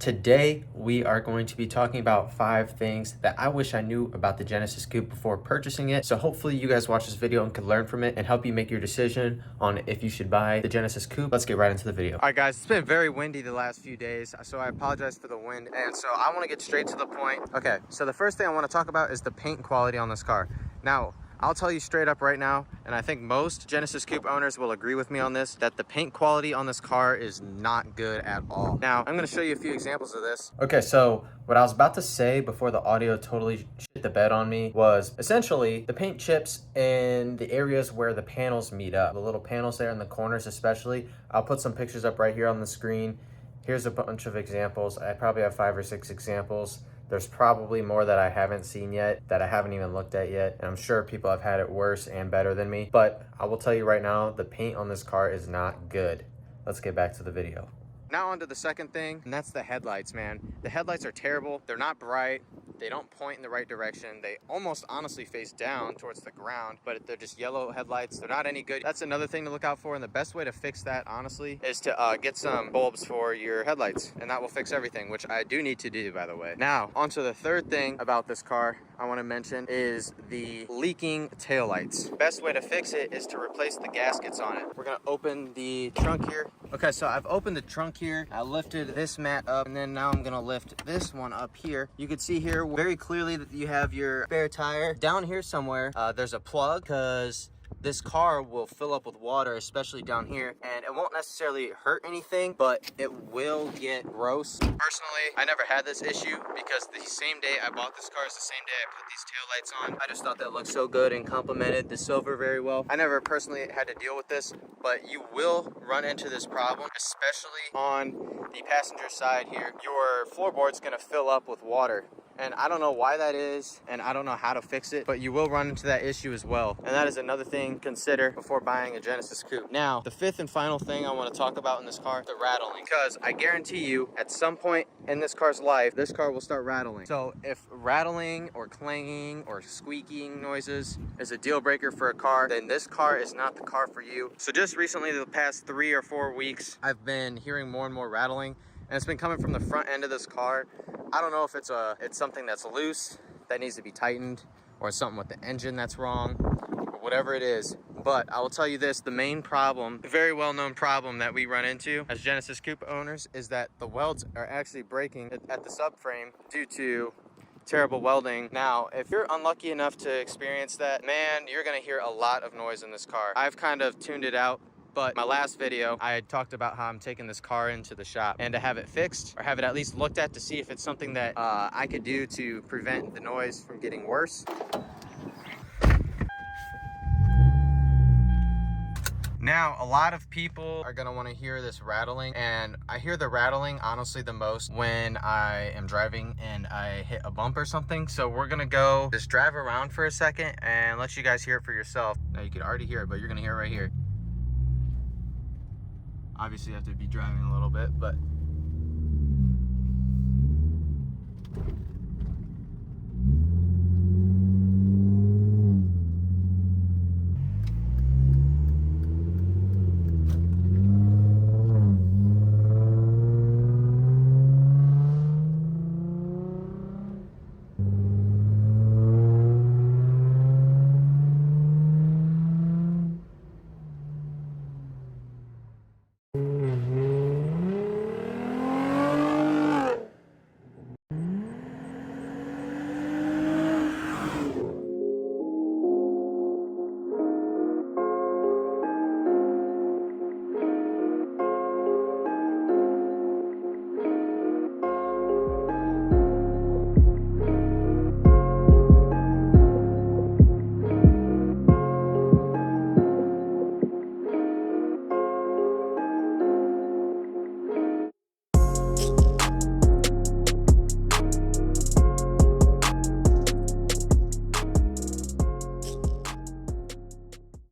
Today, we are going to be talking about 5 things that I wish I knew about the Genesis Coupe before purchasing it. So hopefully you guys watch this video and can learn from it and help you make your decision on if you should buy the Genesis Coupe. Let's get right into the video. All right, guys, it's been very windy the last few days, so I apologize for the wind. And so I want to get straight to the point. Okay, so the first thing I want to talk about is the paint quality on this car. Now, I'll tell you straight up right now, and I think most Genesis Coupe owners will agree with me on this, that the paint quality on this car is not good at all. Now, I'm gonna show you a few examples of this. Okay, so what I was about to say before the audio totally shit the bed on me was essentially the paint chips in the areas where the panels meet up. The little panels there in the corners especially. I'll put some pictures up right here on the screen. Here's a bunch of examples. I probably have 5 or 6 examples. There's probably more that I haven't seen yet, that I haven't even looked at yet. And I'm sure people have had it worse and better than me. But I will tell you right now, the paint on this car is not good. Let's get back to the video. Now on to the second thing, and that's the headlights, man. The headlights are terrible. They're not bright. They don't point in the right direction. They almost honestly face down towards the ground, but they're just yellow headlights. They're not any good. That's another thing to look out for, and the best way to fix that, honestly, is to get some bulbs for your headlights, and that will fix everything, which I do need to do, by the way. Now, on to the third thing about this car I want to mention is the leaking taillights. Best way to fix it is to replace the gaskets on it. We're gonna open the trunk here. Okay, so I've opened the trunk here. I lifted this mat up, and then now I'm gonna lift this one up here. You can see here very clearly that you have your spare tire. Down here somewhere, there's a plug, because this car will fill up with water, especially down here, and it won't necessarily hurt anything, but it will get gross. Personally, I never had this issue because the same day I bought this car is the same day I put these taillights on. I just thought that looked so good and complemented the silver very well. I never personally had to deal with this, but you will run into this problem, especially on the passenger side here. Your floorboard's gonna fill up with water. And I don't know why that is, and I don't know how to fix it, but you will run into that issue as well. And that is another thing to consider before buying a Genesis Coupe. Now, the fifth and final thing I want to talk about in this car, the rattling. Because I guarantee you, at some point in this car's life, this car will start rattling. So if rattling or clanging or squeaking noises is a deal breaker for a car, then this car is not the car for you. So just recently, the past 3 or 4 weeks, I've been hearing more and more rattling, and it's been coming from the front end of this car. I don't know if it's something that's loose that needs to be tightened, or something with the engine that's wrong, or whatever it is. But I will tell you this, the main problem, a very well-known problem that we run into as Genesis Coupe owners, is that the welds are actually breaking at the subframe due to terrible welding. Now, if you're unlucky enough to experience that, man, you're gonna hear a lot of noise in this car. I've kind of tuned it out. But my last video, I had talked about how I'm taking this car into the shop, and to have it fixed, or have it at least looked at to see if it's something that I could do to prevent the noise from getting worse. Now, a lot of people are gonna wanna hear this rattling, and I hear the rattling honestly the most when I am driving and I hit a bump or something. So we're gonna go just drive around for a second and let you guys hear it for yourself. Now you can already hear it, but you're gonna hear it right here. Obviously you have to be driving a little bit, but